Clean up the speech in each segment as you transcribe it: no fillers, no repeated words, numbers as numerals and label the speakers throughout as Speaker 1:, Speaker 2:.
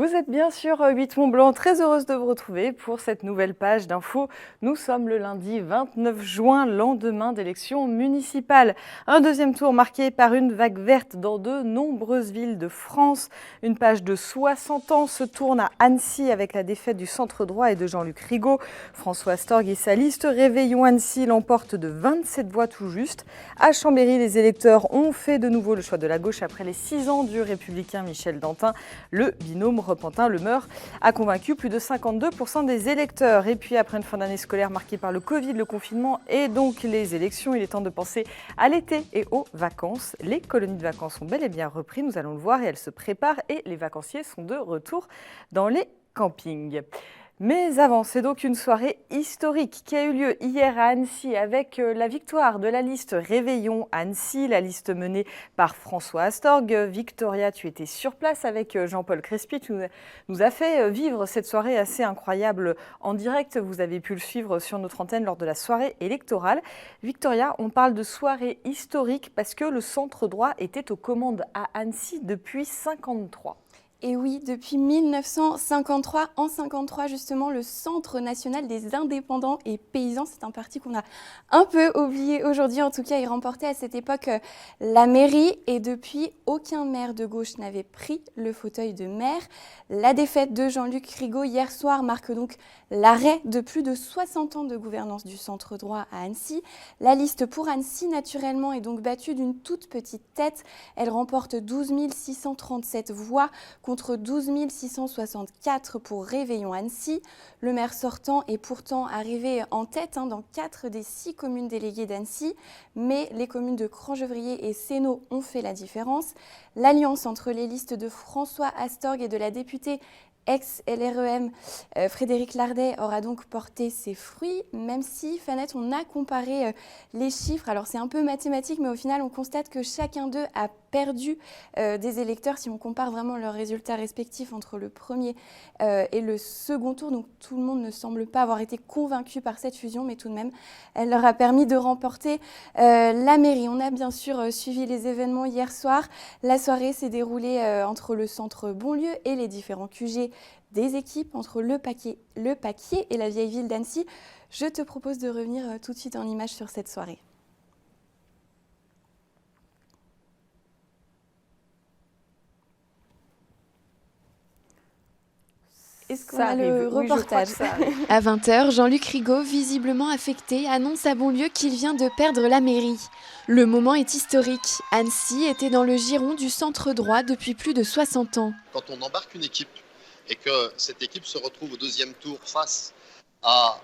Speaker 1: Vous êtes bien sur 8 Mont-Blanc, très heureuse de vous retrouver pour cette nouvelle page d'infos. Nous sommes le lundi 29 juin, lendemain d'élections municipales. Un deuxième tour marqué par une vague verte dans de nombreuses villes de France. Une page de 60 ans se tourne à Annecy avec la défaite du centre droit et de Jean-Luc Rigaud. François Astorg et sa liste Réveillons Annecy l'emporte de 27 voix tout juste. À Chambéry, les électeurs ont fait de nouveau le choix de la gauche après les 6 ans du républicain Michel Dantin. Le binôme Repentin-Lemeur a convaincu plus de 52% des électeurs. Et puis après une fin d'année scolaire marquée par le Covid, le confinement et donc les élections, il est temps de penser à l'été et aux vacances. Les colonies de vacances ont bel et bien repris, nous allons le voir, et elles se préparent et les vacanciers sont de retour dans les campings. Mais avant, c'est donc une soirée historique qui a eu lieu hier à Annecy avec la victoire de la liste Réveillons Annecy, la liste menée par François Astorg. Victoria, tu étais sur place avec Jean-Paul Crespi, tu nous as fait vivre cette soirée assez incroyable en direct. Vous avez pu le suivre sur notre antenne lors de la soirée électorale. Victoria, on parle de soirée historique parce que le centre droit était aux commandes à Annecy depuis 1953.
Speaker 2: Et oui, depuis 1953, en 1953 justement, le Centre national des indépendants et paysans, c'est un parti qu'on a un peu oublié aujourd'hui. En tout cas, il remportait à cette époque la mairie et depuis, aucun maire de gauche n'avait pris le fauteuil de maire. La défaite de Jean-Luc Rigaud hier soir marque donc l'arrêt de plus de 60 ans de gouvernance du centre droit à Annecy. La liste pour Annecy, naturellement, est donc battue d'une toute petite tête. Elle remporte 12 637 voix contre 12 664 pour Réveillons Annecy. Le maire sortant est pourtant arrivé en tête dans 4 des 6 communes déléguées d'Annecy, mais les communes de Crangevrier et Sénaux ont fait la différence. L'alliance entre les listes de François Astorg et de la députée ex-LREM, Frédéric Lardet aura donc porté ses fruits, même si, Fanette, on a comparé les chiffres. Alors c'est un peu mathématique, mais au final, on constate que chacun d'eux a perdu des électeurs si on compare vraiment leurs résultats respectifs entre le premier et le second tour. Donc tout le monde ne semble pas avoir été convaincu par cette fusion, mais tout de même, elle leur a permis de remporter la mairie. On a bien sûr suivi les événements hier soir. La soirée s'est déroulée entre le centre Bonlieu et les différents QG des équipes, entre le Paquier et la vieille ville d'Annecy. Je te propose de revenir tout de suite en images sur cette soirée. Est-ce qu'on a le reportage ?
Speaker 3: À 20h, Jean-Luc Rigaud, visiblement affecté, annonce à Bonlieu qu'il vient de perdre la mairie. Le moment est historique. Annecy était dans le giron du centre droit depuis plus de 60 ans.
Speaker 4: Quand on embarque une équipe et que cette équipe se retrouve au deuxième tour face à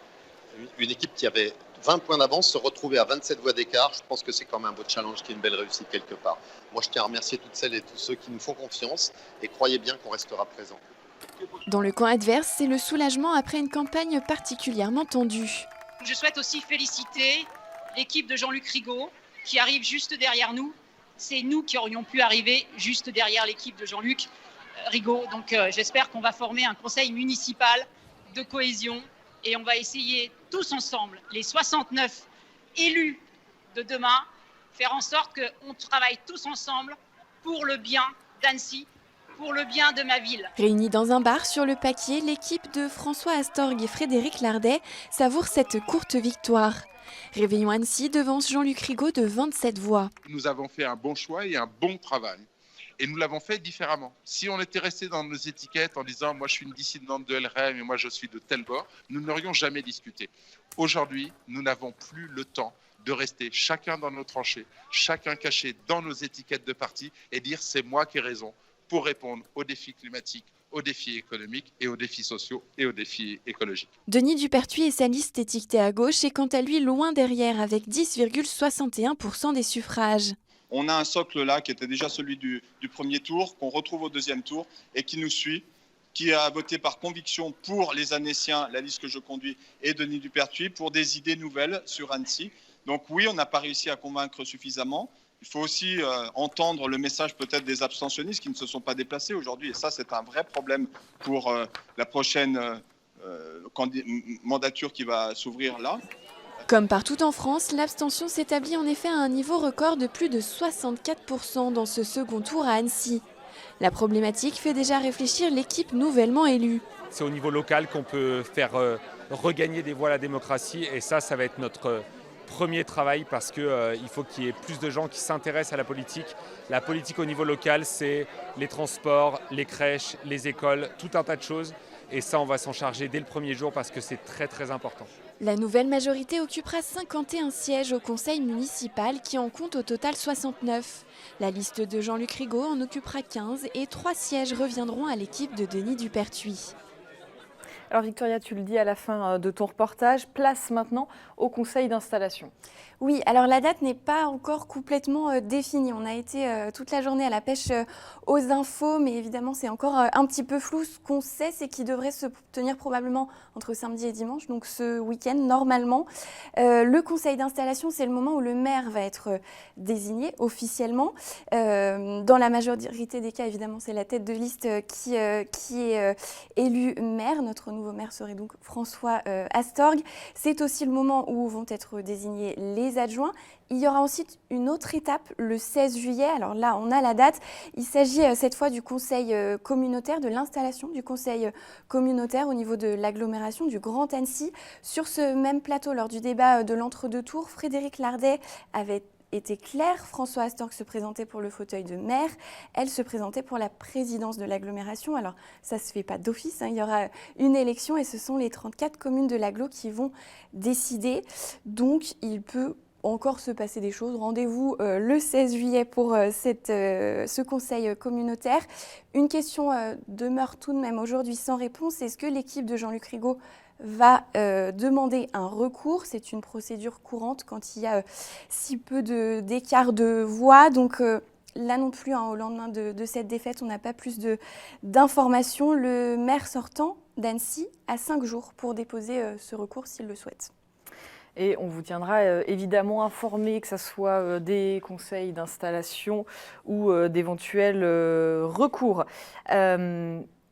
Speaker 4: une équipe qui avait 20 points d'avance, se retrouver à 27 voix d'écart, je pense que c'est quand même un beau challenge qui est une belle réussite quelque part. Moi, je tiens à remercier toutes celles et tous ceux qui nous font confiance et croyez bien qu'on restera présent.
Speaker 3: Dans le camp adverse, c'est le soulagement après une campagne particulièrement tendue.
Speaker 5: Je souhaite aussi féliciter l'équipe de Jean-Luc Rigaud qui arrive juste derrière nous. C'est nous qui aurions pu arriver juste derrière l'équipe de Jean-Luc Rigaud. Donc j'espère qu'on va former un conseil municipal de cohésion et on va essayer tous ensemble, les 69 élus de demain, faire en sorte qu'on travaille tous ensemble pour le bien d'Annecy, pour le bien de ma ville.
Speaker 3: Réunis dans un bar sur le Paquier, l'équipe de François Astorg et Frédéric Lardet savoure cette courte victoire. Réveillons Annecy devance Jean-Luc Rigaud de 27 voix.
Speaker 6: Nous avons fait un bon choix et un bon travail. Et nous l'avons fait différemment. Si on était resté dans nos étiquettes en disant « moi je suis une dissidente de LREM et moi je suis de tel bord », nous n'aurions jamais discuté. Aujourd'hui, nous n'avons plus le temps de rester chacun dans nos tranchées, chacun caché dans nos étiquettes de parti et dire « c'est moi qui ai raison » pour répondre aux défis climatiques, aux défis économiques et aux défis sociaux et aux défis écologiques.
Speaker 3: Denis Dupertuis et sa liste étiquetée à gauche est quant à lui loin derrière avec 10,61% des suffrages.
Speaker 7: On a un socle là qui était déjà celui du premier tour, qu'on retrouve au deuxième tour et qui nous suit, qui a voté par conviction pour les Annéciens, la liste que je conduis, et Denis Dupertuis, pour des idées nouvelles sur Annecy. Donc oui, on n'a pas réussi à convaincre suffisamment. Il faut aussi entendre le message peut-être des abstentionnistes qui ne se sont pas déplacés aujourd'hui. Et ça, c'est un vrai problème pour la prochaine mandature qui va s'ouvrir là.
Speaker 3: Comme partout en France, l'abstention s'établit en effet à un niveau record de plus de 64% dans ce second tour à Annecy. La problématique fait déjà réfléchir l'équipe nouvellement élue.
Speaker 8: C'est au niveau local qu'on peut faire regagner des voix à la démocratie et ça va être notre premier travail parce qu'il faut qu'il y ait plus de gens qui s'intéressent à la politique. La politique au niveau local, c'est les transports, les crèches, les écoles, tout un tas de choses. Et ça, on va s'en charger dès le premier jour parce que c'est très très important.
Speaker 3: La nouvelle majorité occupera 51 sièges au conseil municipal qui en compte au total 69. La liste de Jean-Luc Rigaud en occupera 15 et 3 sièges reviendront à l'équipe de Denis Dupertuis.
Speaker 1: Alors Victoria, tu le dis à la fin de ton reportage, place maintenant au conseil d'installation.
Speaker 2: Oui, alors la date n'est pas encore complètement définie. On a été toute la journée à la pêche aux infos, mais évidemment c'est encore un petit peu flou. Ce qu'on sait, c'est qu'il devrait se tenir probablement entre samedi et dimanche, donc ce week-end normalement. Le conseil d'installation, c'est le moment où le maire va être désigné officiellement. Dans la majorité des cas, évidemment, c'est la tête de liste qui est élu maire. Notre nouveau maire serait donc François Astorg. C'est aussi le moment où vont être désignés les adjoints. Il y aura ensuite une autre étape le 16 juillet. Alors là, on a la date. Il s'agit cette fois du conseil communautaire, de l'installation du conseil communautaire au niveau de l'agglomération du Grand Annecy. Sur ce même plateau, lors du débat de l'entre-deux tours, Frédéric Lardet avait été claire. François Astorg se présentait pour le fauteuil de maire. Elle se présentait pour la présidence de l'agglomération. Alors, ça ne se fait pas d'office. Il y aura une élection et ce sont les 34 communes de l'agglo qui vont décider. Donc, il peut encore se passer des choses. Rendez-vous le 16 juillet pour ce conseil communautaire. Une question demeure tout de même aujourd'hui sans réponse. Est-ce que l'équipe de Jean-Luc Rigaud va demander un recours? C'est une procédure courante quand il y a si peu d'écart de voix. Donc là non plus, au lendemain de cette défaite, on n'a pas plus d'informations. Le maire sortant d'Annecy a 5 jours pour déposer ce recours s'il le souhaite.
Speaker 1: Et on vous tiendra évidemment informé, que ce soit des conseils d'installation ou d'éventuels recours.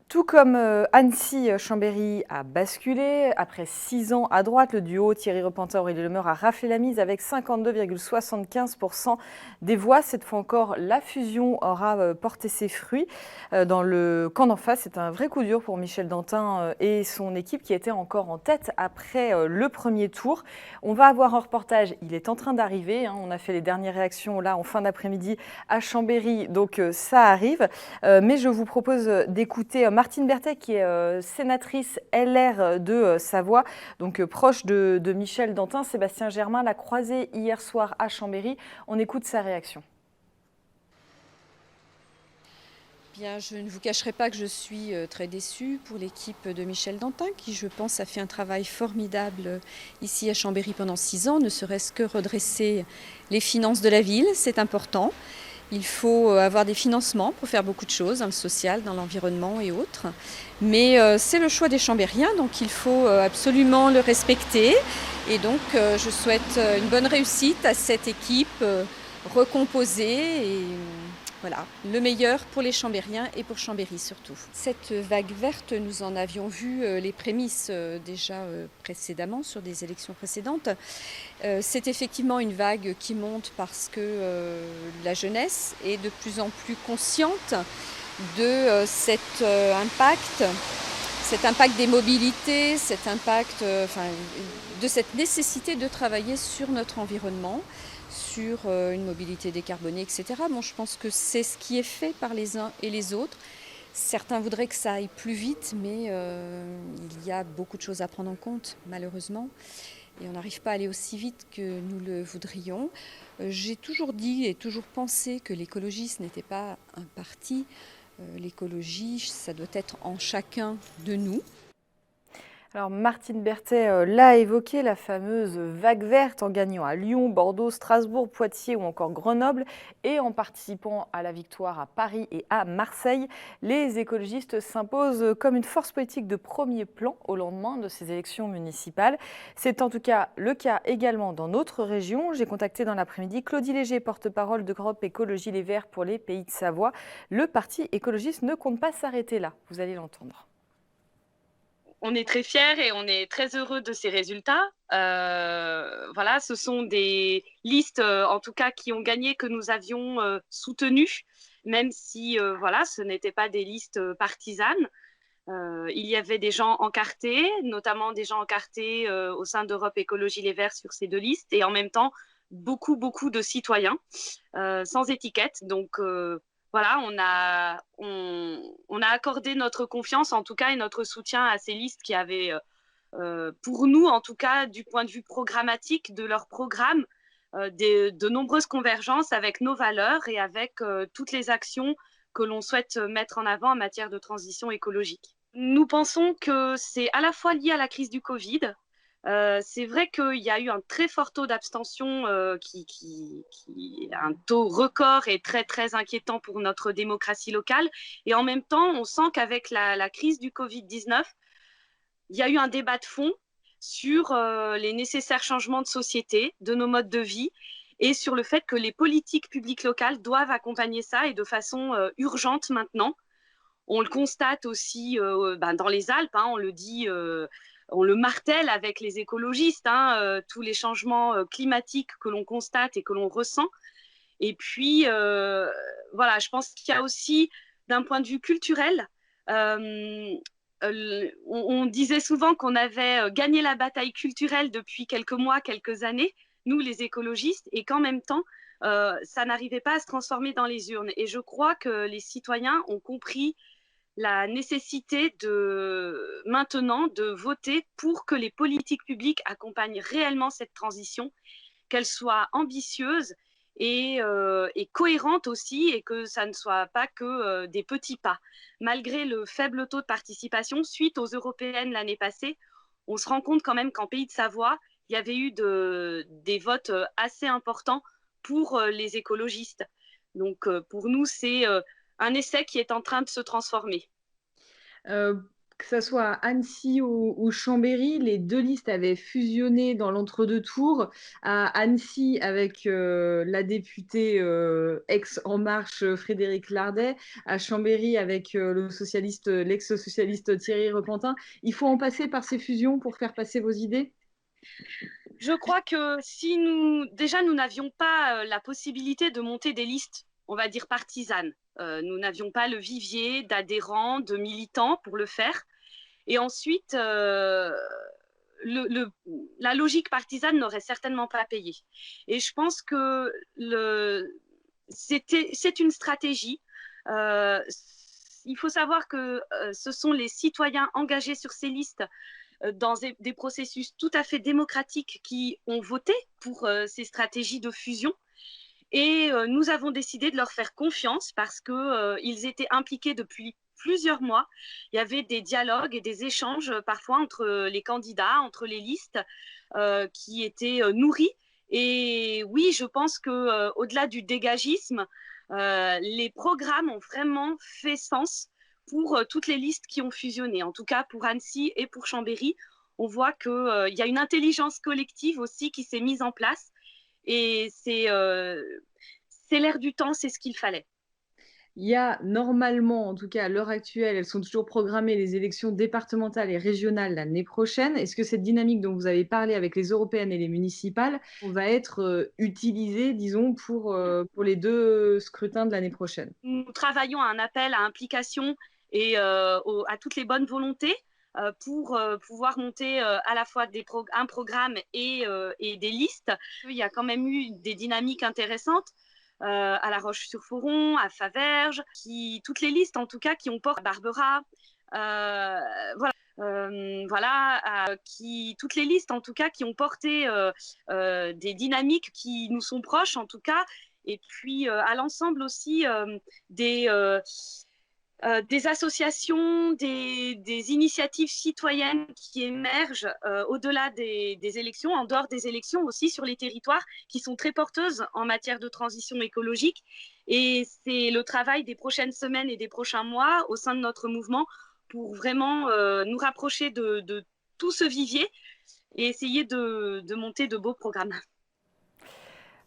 Speaker 1: Tout comme Annecy-Chambéry a basculé, après 6 ans à droite, le duo Thierry Repentin-Aurélie Lemeur a raflé la mise avec 52,75% des voix. Cette fois encore, la fusion aura porté ses fruits. Dans le camp d'en face, c'est un vrai coup dur pour Michel Dantin et son équipe qui était encore en tête après le premier tour. On va avoir un reportage, il est en train d'arriver. On a fait les dernières réactions là en fin d'après-midi à Chambéry, donc ça arrive. Mais je vous propose d'écouter Martine Berthet, qui est sénatrice LR de Savoie, donc proche de Michel Dantin. Sébastien Germain l'a croisé hier soir à Chambéry. On écoute sa réaction.
Speaker 9: Bien, je ne vous cacherai pas que je suis très déçue pour l'équipe de Michel Dantin, qui, je pense, a fait un travail formidable ici à Chambéry pendant 6 ans, ne serait-ce que redresser les finances de la ville, c'est important. Il faut avoir des financements pour faire beaucoup de choses, dans le social, dans l'environnement et autres. Mais c'est le choix des Chambériens, donc il faut absolument le respecter. Et donc je souhaite une bonne réussite à cette équipe recomposée. Et voilà, le meilleur pour les Chambériens et pour Chambéry surtout. Cette vague verte, nous en avions vu les prémices déjà précédemment, sur des élections précédentes. C'est effectivement une vague qui monte parce que la jeunesse est de plus en plus consciente de cet impact des mobilités, cet impact, de cette nécessité de travailler sur notre environnement, sur une mobilité décarbonée, etc. Bon, je pense que c'est ce qui est fait par les uns et les autres. Certains voudraient que ça aille plus vite, mais il y a beaucoup de choses à prendre en compte, malheureusement. Et on n'arrive pas à aller aussi vite que nous le voudrions. J'ai toujours dit et toujours pensé que l'écologie, ce n'était pas un parti. L'écologie, ça doit être en chacun de nous.
Speaker 1: Alors Martine Berthet l'a évoqué, la fameuse vague verte, en gagnant à Lyon, Bordeaux, Strasbourg, Poitiers ou encore Grenoble, et en participant à la victoire à Paris et à Marseille. Les écologistes s'imposent comme une force politique de premier plan au lendemain de ces élections municipales. C'est en tout cas le cas également dans notre région. J'ai contacté dans l'après-midi Claudie Léger, porte-parole de Groupe Écologie Les Verts pour les Pays de Savoie. Le parti écologiste ne compte pas s'arrêter là, vous allez l'entendre.
Speaker 10: On est très fiers et on est très heureux de ces résultats. Voilà, ce sont des listes, en tout cas, qui ont gagné, que nous avions soutenues. même si voilà, ce n'étaient pas des listes partisanes. Il y avait des gens encartés, notamment des gens encartés au sein d'Europe Écologie Les Verts sur ces 2 listes, et en même temps, beaucoup de citoyens sans étiquette. Donc voilà, on a accordé notre confiance, en tout cas, et notre soutien à ces listes qui avaient, pour nous, en tout cas, du point de vue programmatique de leur programme, de nombreuses convergences avec nos valeurs et avec toutes les actions que l'on souhaite mettre en avant en matière de transition écologique. Nous pensons que c'est à la fois lié à la crise du Covid. C'est vrai qu'il y a eu un très fort taux d'abstention qui est un taux record et très inquiétant pour notre démocratie locale. Et en même temps, on sent qu'avec la crise du Covid-19, il y a eu un débat de fond sur les nécessaires changements de société, de nos modes de vie, et sur le fait que les politiques publiques locales doivent accompagner ça, et de façon urgente maintenant. On le constate aussi dans les Alpes, on le dit, on le martèle avec les écologistes, tous les changements climatiques que l'on constate et que l'on ressent. Et puis, voilà, je pense qu'il y a aussi, d'un point de vue culturel, on disait souvent qu'on avait gagné la bataille culturelle depuis quelques mois, quelques années, nous les écologistes, et qu'en même temps, ça n'arrivait pas à se transformer dans les urnes. Et je crois que les citoyens ont compris la nécessité maintenant de voter pour que les politiques publiques accompagnent réellement cette transition, qu'elle soit ambitieuse et cohérente aussi, et que ça ne soit pas que des petits pas. Malgré le faible taux de participation, suite aux européennes l'année passée, on se rend compte quand même qu'en Pays de Savoie, il y avait eu des votes assez importants pour les écologistes. Donc pour nous, c'est un essai qui est en train de se transformer.
Speaker 1: Que ça soit à Annecy ou Chambéry, les 2 listes avaient fusionné dans l'entre-deux tours. À Annecy, avec la députée ex-En Marche Frédéric Lardet, à Chambéry, avec l'ex-socialiste Thierry Repentin. Il faut en passer par ces fusions pour faire passer vos idées ?
Speaker 10: Je crois que si nous n'avions pas la possibilité de monter des listes, on va dire partisanes, nous n'avions pas le vivier d'adhérents, de militants pour le faire. Et ensuite, la logique partisane n'aurait certainement pas payé. Et je pense que c'est une stratégie. Il faut savoir que ce sont les citoyens engagés sur ces listes dans des processus tout à fait démocratiques qui ont voté pour ces stratégies de fusion. Et nous avons décidé de leur faire confiance parce qu'ils étaient impliqués depuis plusieurs mois. Il y avait des dialogues et des échanges parfois entre les candidats, entre les listes qui étaient nourris. Et oui, je pense qu'au-delà du dégagisme, les programmes ont vraiment fait sens pour toutes les listes qui ont fusionné. En tout cas, pour Annecy et pour Chambéry, on voit qu'il y a une intelligence collective aussi qui s'est mise en place. Et c'est l'air du temps, c'est ce qu'il fallait.
Speaker 1: Il y a normalement, en tout cas à l'heure actuelle, elles sont toujours programmées, les élections départementales et régionales l'année prochaine. Est-ce que cette dynamique dont vous avez parlé avec les européennes et les municipales va être utilisée, disons, pour les 2 scrutins de l'année prochaine ?
Speaker 10: Nous travaillons à un appel à implication et à toutes les bonnes volontés pour pouvoir monter à la fois un programme et des listes. Il y a quand même eu des dynamiques intéressantes. À La Roche-sur-Foron, à Faverges, toutes les listes en tout cas qui ont porté Barbera, toutes les listes en tout cas qui ont porté des dynamiques qui nous sont proches en tout cas, et puis à l'ensemble aussi des associations, des initiatives citoyennes qui émergent au-delà des élections, en dehors des élections aussi sur les territoires, qui sont très porteuses en matière de transition écologique. Et c'est le travail des prochaines semaines et des prochains mois au sein de notre mouvement pour vraiment nous rapprocher de tout ce vivier et essayer de monter de beaux programmes.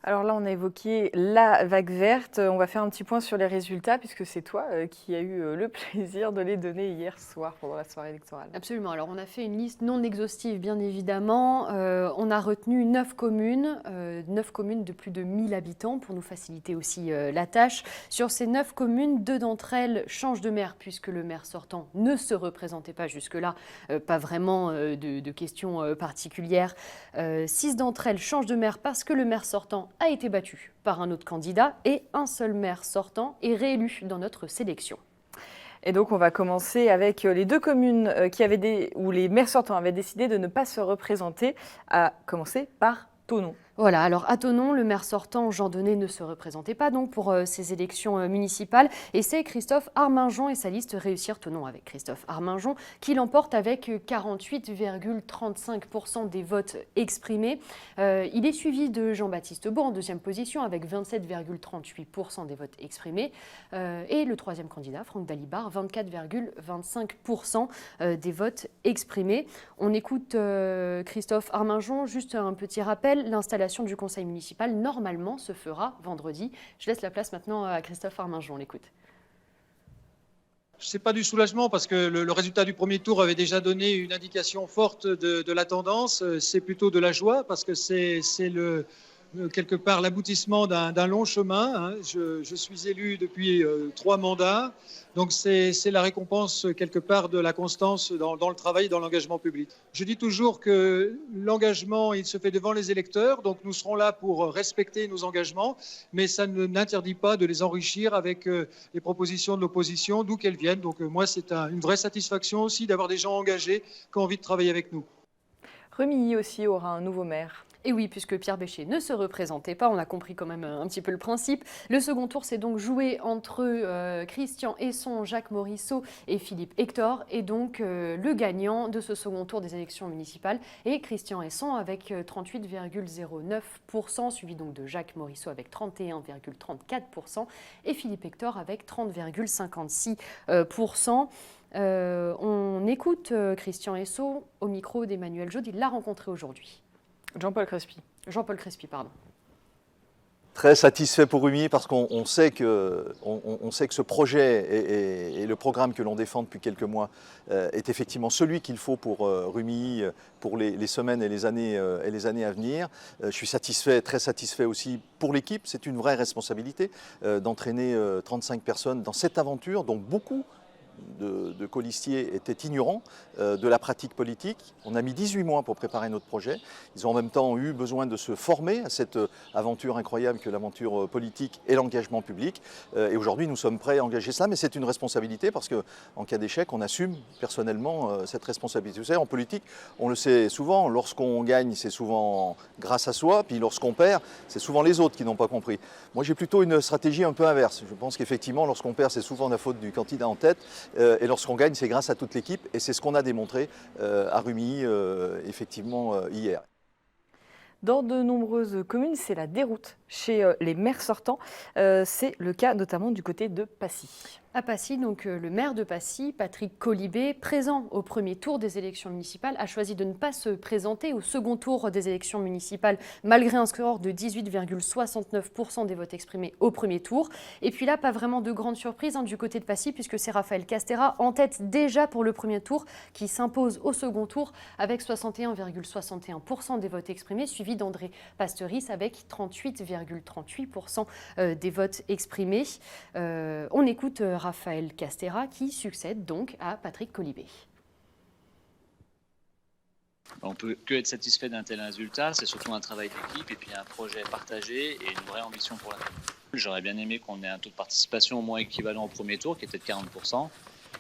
Speaker 1: Alors là, on a évoqué la vague verte. On va faire un petit point sur les résultats puisque c'est toi qui as eu le plaisir de les donner hier soir pendant la soirée électorale.
Speaker 11: Absolument. Alors, on a fait une liste non exhaustive, bien évidemment. On a retenu 9 communes de plus de 1000 habitants pour nous faciliter aussi la tâche. Sur ces 9 communes, 2 d'entre elles changent de maire puisque le maire sortant ne se représentait pas jusque-là. Pas vraiment de questions particulières. 6 d'entre elles changent de maire parce que le maire sortant a été battu par un autre candidat et un seul maire sortant est réélu dans notre sélection.
Speaker 1: Et donc, on va commencer avec les 2 communes où les maires sortants avaient décidé de ne pas se représenter, à commencer par Thonon.
Speaker 11: Voilà, alors à Thonon, le maire sortant, Jean Denet, ne se représentait pas donc pour ces élections municipales. Et c'est Christophe Arminjon et sa liste Réussir Thonon avec Christophe Arminjon qui l'emporte avec 48,35% des votes exprimés. Il est suivi de Jean-Baptiste Beau en deuxième position avec 27,38% des votes exprimés. Et le troisième candidat, Franck Dalibard, 24,25% des votes exprimés. On écoute Christophe Arminjon, juste un petit rappel, l'installation du conseil municipal, normalement, se fera vendredi. Je laisse la place maintenant à Christophe Arminjon, on l'écoute.
Speaker 12: Ce n'est pas du soulagement parce que le résultat du premier tour avait déjà donné une indication forte de la tendance. C'est plutôt de la joie parce que c'est quelque part l'aboutissement d'un long chemin. Je suis élu depuis 3 mandats. Donc c'est la récompense quelque part de la constance dans le travail et dans l'engagement public. Je dis toujours que l'engagement, il se fait devant les électeurs. Donc nous serons là pour respecter nos engagements, mais ça n'interdit pas de les enrichir avec les propositions de l'opposition, d'où qu'elles viennent. Donc moi, c'est une vraie satisfaction aussi d'avoir des gens engagés qui ont envie de travailler avec nous.
Speaker 1: Remilly aussi aura un nouveau maire.
Speaker 11: Et oui, puisque Pierre Bécher ne se représentait pas, on a compris quand même un petit peu le principe. Le second tour s'est donc joué entre Christian Esson, Jacques Morisseau et Philippe Hector. Et donc le gagnant de ce second tour des élections municipales est Christian Esson avec 38,09%, suivi donc de Jacques Morisseau avec 31,34% et Philippe Hector avec 30,56%. On écoute Christian Esson au micro d'Emmanuel Jaude, il l'a rencontré aujourd'hui.
Speaker 1: Jean-Paul Crespy.
Speaker 11: Jean-Paul Crespy, pardon.
Speaker 13: Très satisfait pour Rumilly parce qu'on sait que ce projet et le programme que l'on défend depuis quelques mois est effectivement celui qu'il faut pour Rumilly pour les semaines et les années à venir. Je suis satisfait, très satisfait aussi pour l'équipe. C'est une vraie responsabilité d'entraîner 35 personnes dans cette aventure, dont beaucoup de colistiers étaient ignorants de la pratique politique. On a mis 18 mois pour préparer notre projet. Ils ont en même temps eu besoin de se former à cette aventure incroyable que l'aventure politique et l'engagement public. Et aujourd'hui, nous sommes prêts à engager cela, mais c'est une responsabilité parce qu'en cas d'échec, on assume personnellement cette responsabilité. Vous savez, en politique, on le sait souvent, lorsqu'on gagne, c'est souvent grâce à soi, puis lorsqu'on perd, c'est souvent les autres qui n'ont pas compris. Moi, j'ai plutôt une stratégie un peu inverse. Je pense qu'effectivement, lorsqu'on perd, c'est souvent la faute du candidat en tête. Et lorsqu'on gagne, c'est grâce à toute l'équipe. Et c'est ce qu'on a démontré à Rumilly, effectivement, hier.
Speaker 1: Dans de nombreuses communes, c'est la déroute chez les maires sortants. C'est le cas notamment du côté de Passy.
Speaker 11: À Passy, donc le maire de Passy, Patrick Colibet, présent au premier tour des élections municipales, a choisi de ne pas se présenter au second tour des élections municipales, malgré un score de 18,69% des votes exprimés au premier tour. Et puis là, pas vraiment de grande surprise du côté de Passy, puisque c'est Raphaël Castera en tête déjà pour le premier tour, qui s'impose au second tour avec 61,61% des votes exprimés, suivi d'André Pasteris avec 38,38% des votes exprimés. On écoute Raphaël Castera qui succède donc à Patrick Colibet.
Speaker 14: On ne peut que être satisfait d'un tel résultat, c'est surtout un travail d'équipe et puis un projet partagé et une vraie ambition pour la commune. J'aurais bien aimé qu'on ait un taux de participation au moins équivalent au premier tour qui était de 40%.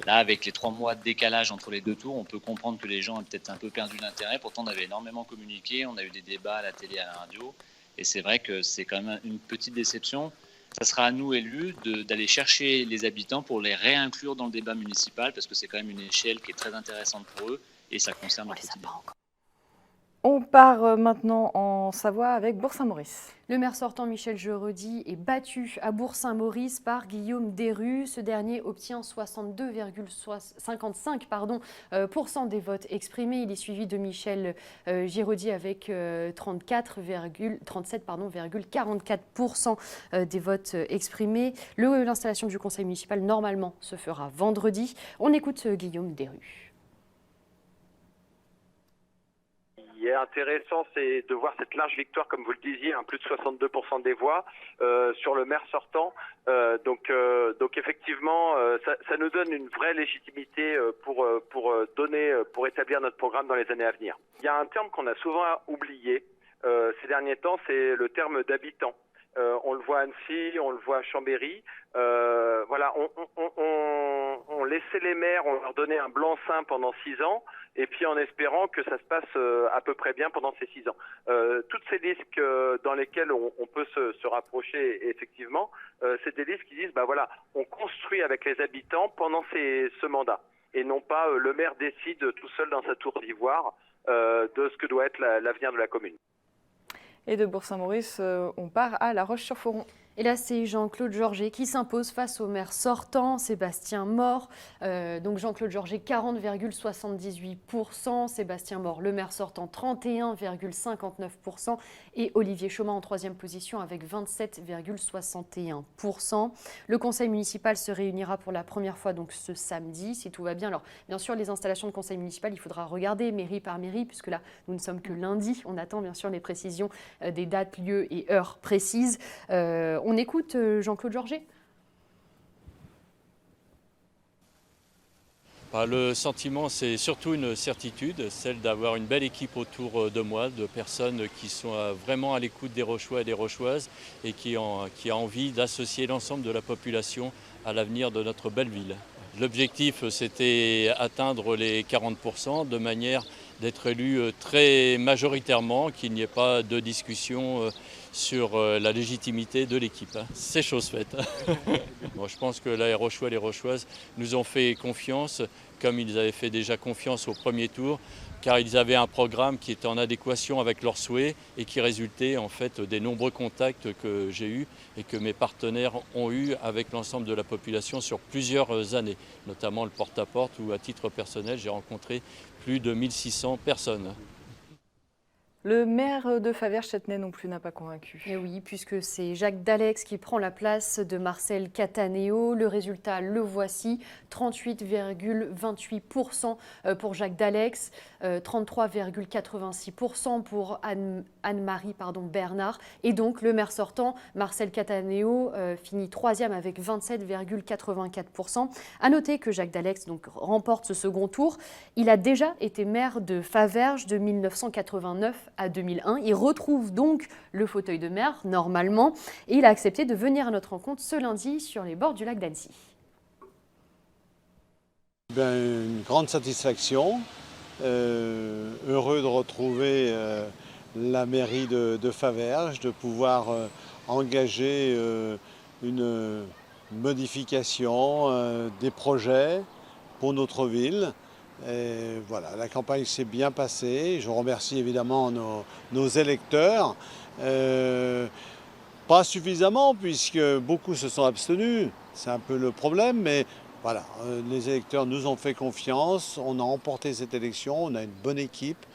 Speaker 14: Là, avec les 3 mois de décalage entre les 2 tours, on peut comprendre que les gens ont peut-être un peu perdu l'intérêt. Pourtant, on avait énormément communiqué, on a eu des débats à la télé, à la radio et c'est vrai que c'est quand même une petite déception. Ça sera à nous, élus, d'aller chercher les habitants pour les réinclure dans le débat municipal parce que c'est quand même une échelle qui est très intéressante pour eux et ça concerne notre quotidien.
Speaker 1: On part maintenant en Savoie avec Bourg-Saint-Maurice.
Speaker 11: Le maire sortant Michel Geraudy est battu à Bourg-Saint-Maurice par Guillaume Desrues. Ce dernier obtient 62,55% des votes exprimés. Il est suivi de Michel Geraudy avec 37,44% des votes exprimés. L'installation du conseil municipal normalement se fera vendredi. On écoute Guillaume Desrues.
Speaker 15: Ce qui est intéressant, c'est de voir cette large victoire, comme vous le disiez, plus de 62% des voix sur le maire sortant. Donc effectivement, ça nous donne une vraie légitimité pour établir notre programme dans les années à venir. Il y a un terme qu'on a souvent oublié ces derniers temps, c'est le terme d'habitant. On le voit à Annecy, on le voit à Chambéry. Voilà, on laissait les maires, on leur donnait un blanc-seing pendant 6 ans, et puis en espérant que ça se passe à peu près bien pendant ces 6 ans. Toutes ces listes dans lesquelles on peut se rapprocher, effectivement, c'est des listes qui disent, voilà, on construit avec les habitants pendant ce mandat, et non pas le maire décide tout seul dans sa tour d'ivoire de ce que doit être l'avenir de la commune.
Speaker 1: Et de Bourg-Saint-Maurice, on part à La Roche-sur-Foron.
Speaker 11: Et là, c'est Jean-Claude Georget qui s'impose face au maire sortant, Sébastien More. Donc Jean-Claude Georget, 40,78%. Sébastien More, le maire sortant, 31,59%. Et Olivier Chaumin en troisième position avec 27,61%. Le conseil municipal se réunira pour la première fois donc ce samedi, si tout va bien. Alors, bien sûr, les installations de conseil municipal, il faudra regarder mairie par mairie, puisque là, nous ne sommes que lundi. On attend bien sûr les précisions des dates, lieux et heures précises. On écoute Jean-Claude Georget.
Speaker 16: Le sentiment, c'est surtout une certitude, celle d'avoir une belle équipe autour de moi, de personnes qui sont vraiment à l'écoute des Rochois et des Rochoises et qui a envie d'associer l'ensemble de la population à l'avenir de notre belle ville. L'objectif, c'était atteindre les 40% de manière d'être élu très majoritairement, qu'il n'y ait pas de discussion sur la légitimité de l'équipe. C'est chose faite. Bon, je pense que les Rochois et les Rochoises nous ont fait confiance, comme ils avaient fait déjà confiance au premier tour, car ils avaient un programme qui était en adéquation avec leurs souhaits et qui résultait en fait des nombreux contacts que j'ai eus et que mes partenaires ont eus avec l'ensemble de la population sur plusieurs années, notamment le porte-à-porte où à titre personnel j'ai rencontré plus de 1600 personnes.
Speaker 1: Le maire de Faverges-Châtenay non plus n'a pas convaincu.
Speaker 11: Et oui, puisque c'est Jacques Dalex qui prend la place de Marcel Cataneo. Le résultat, le voici, 38,28% pour Jacques Dalex, 33,86% pour Anne-Marie Bernard. Et donc le maire sortant, Marcel Cataneo, finit troisième avec 27,84%. À noter que Jacques Dalex donc, remporte ce second tour. Il a déjà été maire de Faverges de 1989 à 2001. Il retrouve donc le fauteuil de maire, normalement, et il a accepté de venir à notre rencontre ce lundi sur les bords du lac d'Annecy.
Speaker 17: Une grande satisfaction, heureux de retrouver la mairie de Faverges, de pouvoir engager une modification des projets pour notre ville. Et voilà, la campagne s'est bien passée. Je remercie évidemment nos électeurs. Pas suffisamment puisque beaucoup se sont abstenus. C'est un peu le problème, mais voilà, les électeurs nous ont fait confiance. On a remporté cette élection, on a une bonne équipe.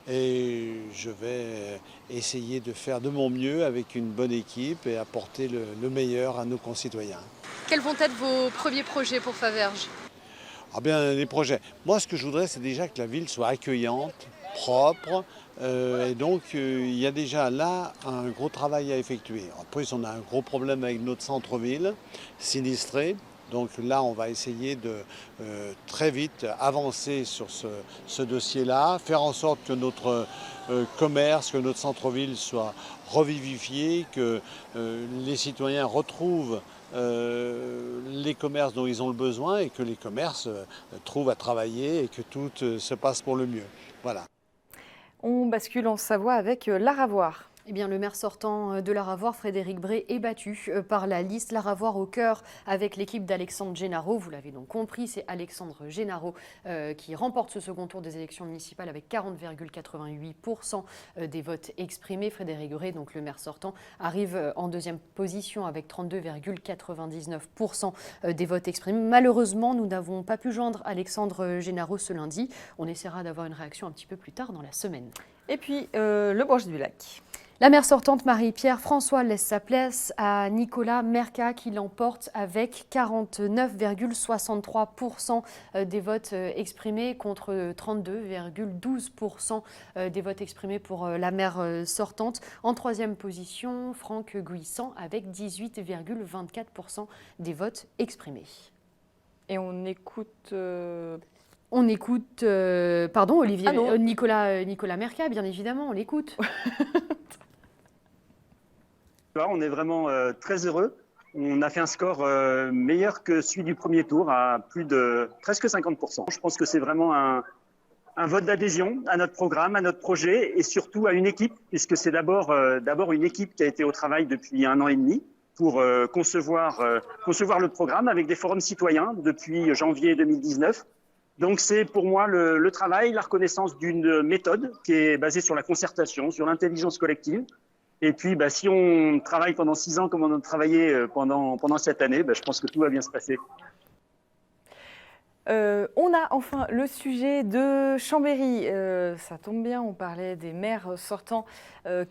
Speaker 17: Et je vais essayer de faire de mon mieux avec une bonne équipe et apporter le meilleur à nos concitoyens.
Speaker 11: Quels vont être vos premiers projets pour Faverges ?
Speaker 17: Ah bien, les projets. Moi, ce que je voudrais, c'est déjà que la ville soit accueillante, propre. Et donc, il y a déjà là un gros travail à effectuer. Après, on a un gros problème avec notre centre-ville, sinistré. Donc là, on va essayer de très vite avancer sur ce dossier-là, faire en sorte que notre commerce, que notre centre-ville soit revivifié, que les citoyens retrouvent les commerces dont ils ont le besoin et que les commerces trouvent à travailler et que tout se passe pour le mieux. Voilà.
Speaker 1: On bascule en Savoie avec l'Aravoire.
Speaker 11: Eh bien, le maire sortant de Laravoir, Frédéric Bray, est battu par la liste Laravoir au cœur avec l'équipe d'Alexandre Génaro. Vous l'avez donc compris, c'est Alexandre Génaro qui remporte ce second tour des élections municipales avec 40,88% des votes exprimés. Frédéric Bray, donc le maire sortant, arrive en deuxième position avec 32,99% des votes exprimés. Malheureusement, nous n'avons pas pu joindre Alexandre Génaro ce lundi. On essaiera d'avoir une réaction un petit peu plus tard dans la semaine.
Speaker 1: Et puis, le Bourget du Lac.
Speaker 11: La maire sortante Marie-Pierre François laisse sa place à Nicolas Merca qui l'emporte avec 49,63% des votes exprimés contre 32,12% des votes exprimés pour la maire sortante. En troisième position, Franck Guissant avec 18,24% des votes exprimés.
Speaker 1: Et on écoute...
Speaker 11: Olivier,
Speaker 1: Ah non.
Speaker 11: Nicolas Merca, bien évidemment, on l'écoute.
Speaker 18: On est vraiment très heureux. On a fait un score meilleur que celui du premier tour, à plus de presque 50%. Je pense que c'est vraiment un vote d'adhésion à notre programme, à notre projet et surtout à une équipe, puisque c'est d'abord une équipe qui a été au travail depuis 1 an et demi pour concevoir le programme avec des forums citoyens depuis janvier 2019. Donc c'est pour moi le travail, la reconnaissance d'une méthode qui est basée sur la concertation, sur l'intelligence collective. Et puis, si on travaille pendant 6 ans comme on a travaillé pendant cette année, je pense que tout va bien se passer.
Speaker 1: On a enfin le sujet de Chambéry. Ça tombe bien, on parlait des maires sortants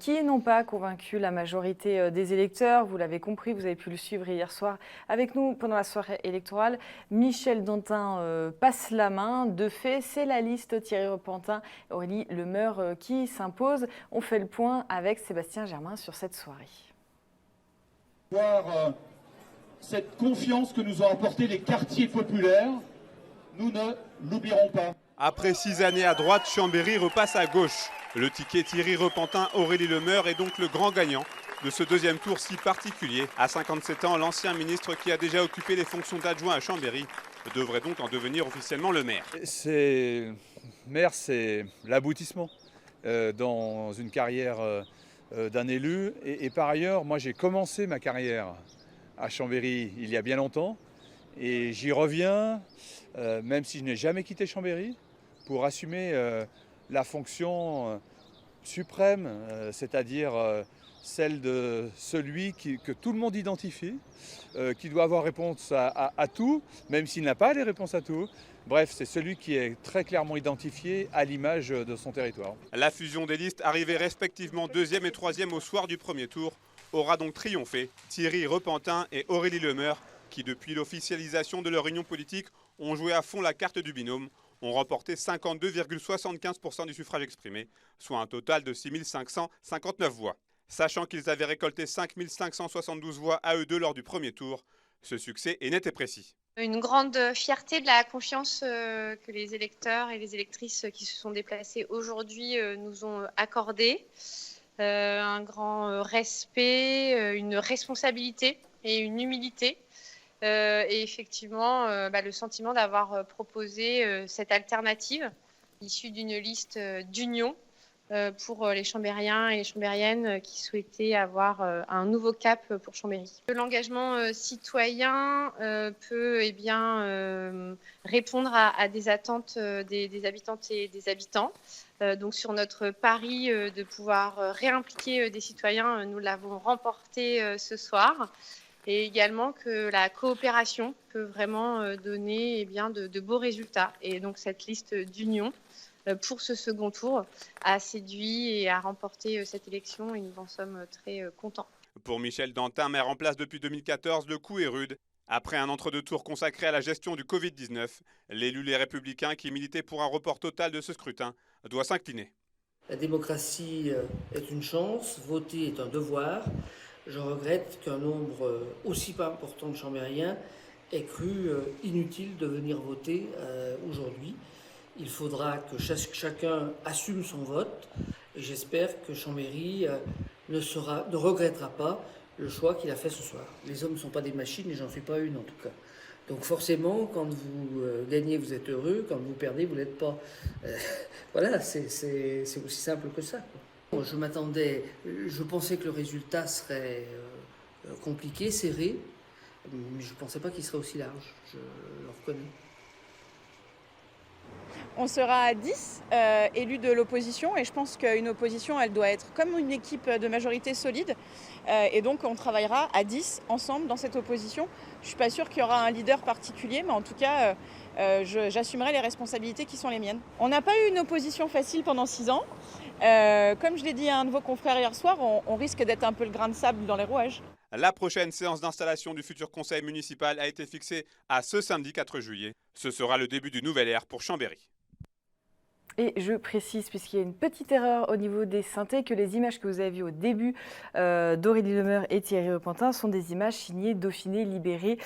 Speaker 1: qui n'ont pas convaincu la majorité des électeurs. Vous l'avez compris, vous avez pu le suivre hier soir avec nous pendant la soirée électorale. Michel Dantin passe la main. De fait, c'est la liste Thierry Repentin, Aurélie Lemeur qui s'impose. On fait le point avec Sébastien Germain sur cette soirée.
Speaker 19: Voir cette confiance que nous ont apporté les quartiers populaires, nous ne l'oublierons pas.
Speaker 20: Après 6 années à droite, Chambéry repasse à gauche. Le ticket Thierry Repentin, Aurélie Lemeur est donc le grand gagnant de ce deuxième tour si particulier. À 57 ans, l'ancien ministre qui a déjà occupé les fonctions d'adjoint à Chambéry devrait donc en devenir officiellement le maire.
Speaker 21: Maire, c'est l'aboutissement dans une carrière d'un élu. Et par ailleurs, moi j'ai commencé ma carrière à Chambéry il y a bien longtemps. Et j'y reviens, même si je n'ai jamais quitté Chambéry, pour assumer la fonction suprême, c'est-à-dire celle de celui que tout le monde identifie, qui doit avoir réponse à tout, même s'il n'a pas les réponses à tout. Bref, c'est celui qui est très clairement identifié à l'image de son territoire.
Speaker 20: La fusion des listes, arrivées respectivement 2e et 3e au soir du premier tour, aura donc triomphé. Thierry Repentin et Aurélie Lemeur, qui depuis l'officialisation de leur union politique ont joué à fond la carte du binôme, ont remporté 52,75% du suffrage exprimé, soit un total de 6 559 voix. Sachant qu'ils avaient récolté 5 572 voix à eux deux lors du premier tour, ce succès est net et précis.
Speaker 22: Une grande fierté de la confiance que les électeurs et les électrices qui se sont déplacés aujourd'hui nous ont accordée. Un grand respect, une responsabilité et une humilité. Et effectivement, le sentiment d'avoir proposé cette alternative issue d'une liste d'union pour les Chambériens et les Chambériennes qui souhaitaient avoir un nouveau cap pour Chambéry. L'engagement citoyen peut répondre à des attentes des habitantes et des habitants. Donc sur notre pari de pouvoir réimpliquer des citoyens, nous l'avons remporté ce soir. Et également que la coopération peut vraiment donner de beaux résultats. Et donc cette liste d'union pour ce second tour a séduit et a remporté cette élection et nous en sommes très contents.
Speaker 20: Pour Michel Dantin, maire en place depuis 2014, le coup est rude. Après un entre-deux-tours consacré à la gestion du Covid-19, l'élu Les Républicains qui militait pour un report total de ce scrutin doit s'incliner.
Speaker 23: La démocratie est une chance, voter est un devoir. Je regrette qu'un nombre aussi pas important de Chambériens ait cru inutile de venir voter aujourd'hui. Il faudra que chacun assume son vote et j'espère que Chambéry ne regrettera pas le choix qu'il a fait ce soir. Les hommes ne sont pas des machines et j'en suis pas une en tout cas. Donc forcément, quand vous gagnez, vous êtes heureux, quand vous perdez, vous l'êtes pas. Voilà, c'est aussi simple que ça, quoi. je pensais que le résultat serait compliqué, serré, mais je ne pensais pas qu'il serait aussi large, je le reconnais.
Speaker 4: On sera à 10 élus de l'opposition et je pense qu'une opposition, elle doit être comme une équipe de majorité solide. Et donc on travaillera à 10 ensemble dans cette opposition. Je ne suis pas sûre qu'il y aura un leader particulier, mais en tout cas, j'assumerai les responsabilités qui sont les miennes. On n'a pas eu une opposition facile pendant 6 ans. Comme je l'ai dit à un de vos confrères hier soir, on risque d'être un peu le grain de sable dans les rouages.
Speaker 20: La prochaine séance d'installation du futur conseil municipal a été fixée à ce samedi 4 juillet. Ce sera le début d'une nouvelle ère pour Chambéry.
Speaker 1: Et je précise, puisqu'il y a une petite erreur au niveau des synthés, que les images que vous avez vues au début d'Aurélie Lemeur et Thierry Repentin sont des images signées Dauphiné Libéré,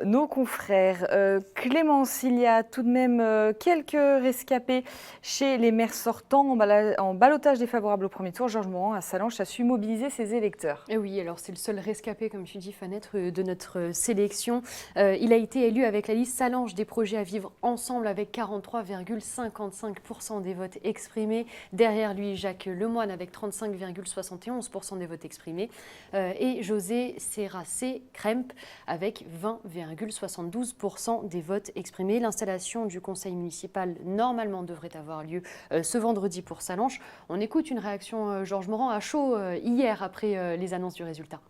Speaker 1: nos confrères. Clémence, il y a tout de même quelques rescapés chez les maires sortants en ballottage défavorable au premier tour. Georges Morand à Sallanches a su mobiliser ses électeurs.
Speaker 11: Et oui, alors c'est le seul rescapé, comme tu dis, Fanette, de notre sélection. Il a été élu avec la liste Sallanches des projets à vivre ensemble avec 43,55% des votes exprimés. Derrière lui, Jacques Lemoine avec 35,71% des votes exprimés. Et José Serracé-Kremp avec 20,72% des votes exprimés. L'installation du conseil municipal, normalement, devrait avoir lieu ce vendredi pour Sallanches. On écoute une réaction, Georges Morand, à chaud hier après les annonces du résultat.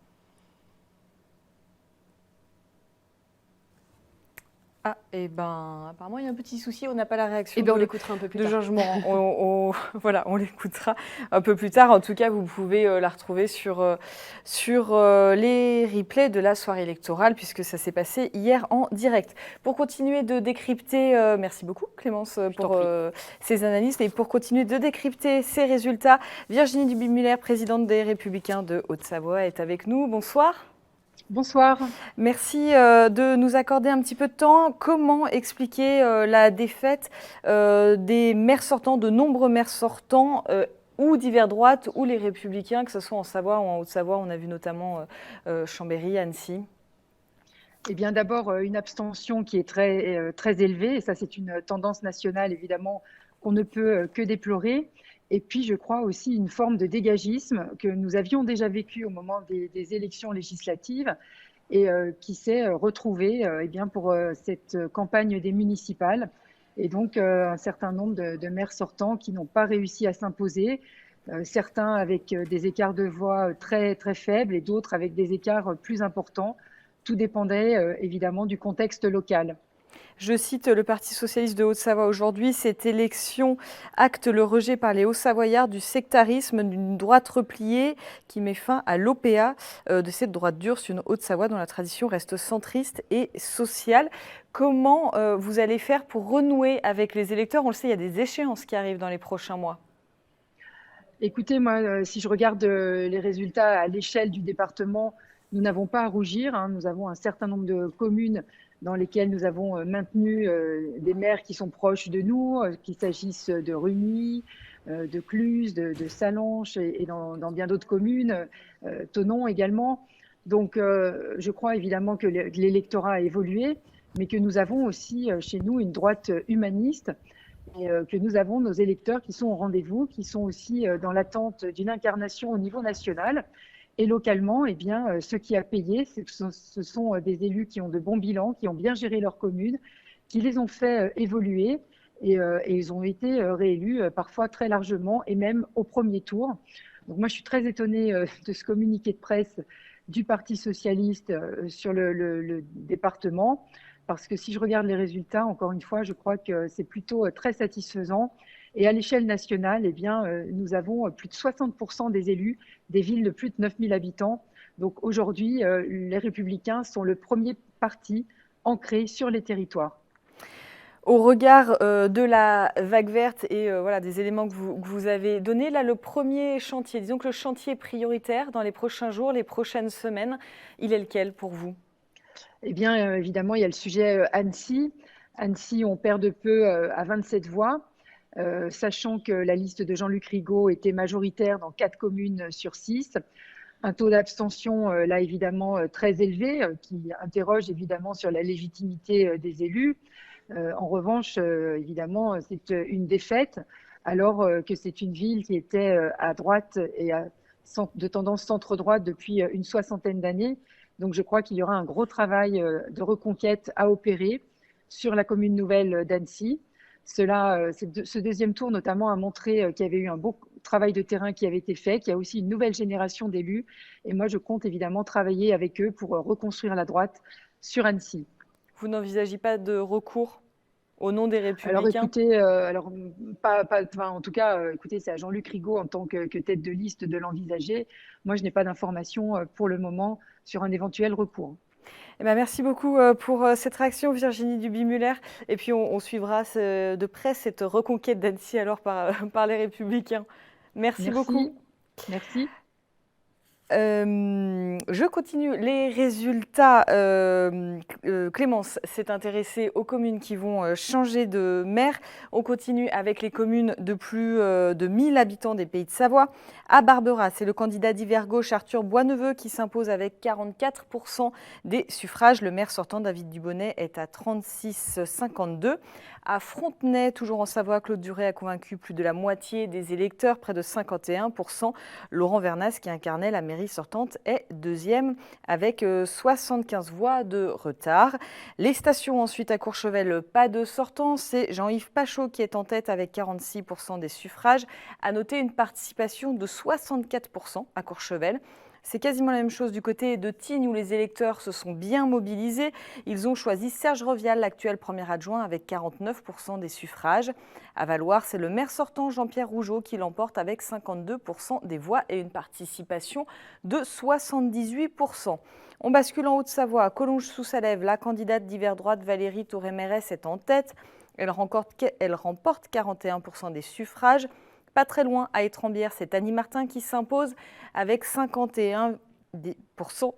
Speaker 1: Ah, et ben, apparemment, il y a un petit souci, on n'a pas la réaction
Speaker 11: on l'écoutera un peu plus
Speaker 1: de
Speaker 11: tard.
Speaker 1: Georges Morand. Voilà, on l'écoutera un peu plus tard. En tout cas, vous pouvez la retrouver sur les replays de la soirée électorale, puisque ça s'est passé hier en direct. Pour continuer de décrypter, merci beaucoup Clémence pour ces analyses, et pour continuer de décrypter ces résultats, Virginie Duby-Muller, présidente des Républicains de Haute-Savoie, est avec nous. Bonsoir.
Speaker 5: Bonsoir.
Speaker 1: Merci de nous accorder un petit peu de temps. Comment expliquer la défaite des maires sortants, de nombreux maires sortants, ou d'hiver droite, ou les Républicains, que ce soit en Savoie ou en Haute-Savoie? On a vu notamment Chambéry, Annecy.
Speaker 5: Eh bien, d'abord, une abstention qui est très élevée, et ça, c'est une tendance nationale, évidemment, qu'on ne peut que déplorer. Et puis, je crois aussi une forme de dégagisme que nous avions déjà vécu au moment des élections législatives et qui s'est retrouvé pour cette campagne des municipales. Et donc, un certain nombre de maires sortants qui n'ont pas réussi à s'imposer, certains avec des écarts de voix très, très faibles et d'autres avec des écarts plus importants. Tout dépendait évidemment du contexte local.
Speaker 1: Je cite le Parti socialiste de Haute-Savoie aujourd'hui, cette élection acte le rejet par les Hauts-Savoyards du sectarisme d'une droite repliée qui met fin à l'OPA de cette droite dure sur une Haute-Savoie dont la tradition reste centriste et sociale. Comment vous allez faire pour renouer avec les électeurs? On le sait, il y a des échéances qui arrivent dans les prochains mois.
Speaker 5: Écoutez, moi, si je regarde les résultats à l'échelle du département, nous n'avons pas à rougir. Nous avons un certain nombre de communes dans lesquelles nous avons maintenu des maires qui sont proches de nous, qu'il s'agisse de Rugny, de Cluses, de Sallanches et dans bien d'autres communes, Thonon également. Donc je crois évidemment que l'électorat a évolué, mais que nous avons aussi chez nous une droite humaniste et que nous avons nos électeurs qui sont au rendez-vous, qui sont aussi dans l'attente d'une incarnation au niveau national. Et localement, eh bien, ce qui a payé, ce sont des élus qui ont de bons bilans, qui ont bien géré leur commune, qui les ont fait évoluer et ils ont été réélus parfois très largement et même au premier tour. Donc moi, je suis très étonnée de ce communiqué de presse du Parti socialiste sur le département, parce que si je regarde les résultats, encore une fois, je crois que c'est plutôt très satisfaisant. Et à l'échelle nationale, eh bien, nous avons plus de 60% des élus des villes de plus de 9000 habitants. Donc aujourd'hui, les Républicains sont le premier parti ancré sur les territoires.
Speaker 1: Au regard de la vague verte et voilà, des éléments que vous avez donnés, là, le premier chantier, disons que le chantier prioritaire dans les prochains jours, les prochaines semaines, il est lequel pour vous?
Speaker 5: Eh bien, évidemment, il y a le sujet Annecy. Annecy, on perd de peu à 27 voix. Sachant que la liste de Jean-Luc Rigaud était majoritaire dans 4 communes sur 6. Un taux d'abstention, là, évidemment, très élevé, qui interroge évidemment sur la légitimité des élus. En revanche, évidemment, c'est une défaite alors que c'est une ville qui était à droite et de tendance centre-droite depuis une soixantaine d'années. Donc je crois qu'il y aura un gros travail de reconquête à opérer sur la commune nouvelle d'Annecy. Ce deuxième tour notamment a montré qu'il y avait eu un beau travail de terrain qui avait été fait, qu'il y a aussi une nouvelle génération d'élus. Et moi, je compte évidemment travailler avec eux pour reconstruire la droite sur Annecy.
Speaker 1: Vous n'envisagez pas de recours au nom des Républicains?
Speaker 5: Alors écoutez, en tout cas, écoutez, c'est à Jean-Luc Rigaud en tant que tête de liste de l'envisager. Moi, je n'ai pas d'informations pour le moment sur un éventuel recours.
Speaker 1: Eh ben, merci beaucoup pour cette réaction, Virginie Duby-Muller. Et puis, on suivra de près cette reconquête d'Annecy alors par les Républicains. Merci beaucoup.
Speaker 5: Merci.
Speaker 1: Je continue les résultats. Clémence s'est intéressée aux communes qui vont changer de maire. On continue avec les communes de plus de 1000 habitants des Pays de Savoie. À Barbera, c'est le candidat d'Hiver Gauche Arthur Boisneveu qui s'impose avec 44% des suffrages. Le maire sortant, David Dubonnet, est à 36,52. À Frontenay, toujours en Savoie, Claude Duret a convaincu plus de la moitié des électeurs, près de 51%. Laurent Vernas, qui incarnait la mairie sortante, est deuxième avec 75 voix de retard. Les stations ensuite à Courchevel, pas de sortant, c'est Jean-Yves Pachot qui est en tête avec 46% des suffrages. À noter une participation de 64% à Courchevel. C'est quasiment la même chose du côté de Tignes où les électeurs se sont bien mobilisés. Ils ont choisi Serge Revial, l'actuel premier adjoint, avec 49% des suffrages. À Valloire, c'est le maire sortant Jean-Pierre Rougeau qui l'emporte avec 52% des voix et une participation de 78%. On bascule en Haute-Savoie. À Collonges-sous-Salève, la candidate d'Hiver Droite Valérie Touré-Mérès est en tête. Elle remporte 41% des suffrages. Pas très loin, à Étrembières, c'est Annie Martin qui s'impose avec 51%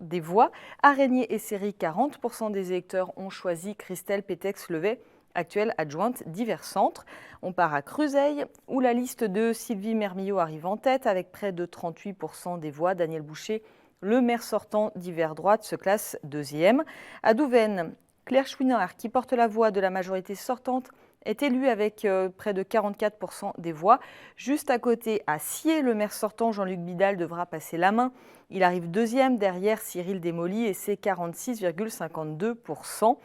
Speaker 1: des voix. À Régnier et Séry, 40% des électeurs ont choisi Christelle Pétex-Levet, actuelle adjointe d'Hiver Centre. On part à Cruzeil, où la liste de Sylvie Mermillot arrive en tête avec près de 38% des voix. Daniel Boucher, le maire sortant d'Hiver Droite, se classe deuxième. À Douvaine, Claire Chouinard, qui porte la voix de la majorité sortante, est élu avec près de 44% des voix. Juste à côté, à Sciez, le maire sortant Jean-Luc Bidal devra passer la main. Il arrive deuxième derrière Cyril Desmoly et c'est 46,52%.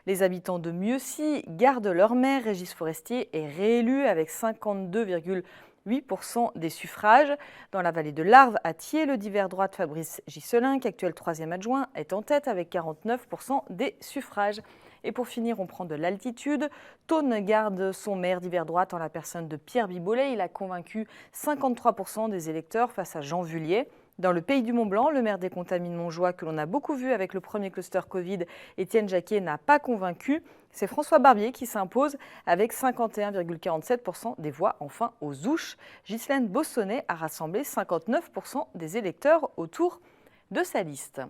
Speaker 1: Les habitants de Mieuxy gardent leur maire. Régis Forestier est réélu avec 52,8% des suffrages. Dans la vallée de l'Arve, à Thiers, le d'Hiver Droite Fabrice Gisselin, actuel troisième adjoint, est en tête avec 49% des suffrages. Et pour finir, on prend de l'altitude. Thônes garde son maire d'Hiver Droite en la personne de Pierre Bibolet. Il a convaincu 53% des électeurs face à Jean Vullier. Dans le Pays du Mont-Blanc, le maire des Contamines Montjoie, que l'on a beaucoup vu avec le premier cluster Covid, Étienne Jacquet, n'a pas convaincu. C'est François Barbier qui s'impose avec 51,47% des voix. Enfin, aux Ouches, Ghislaine Bossonnet a rassemblé 59% des électeurs autour de sa liste.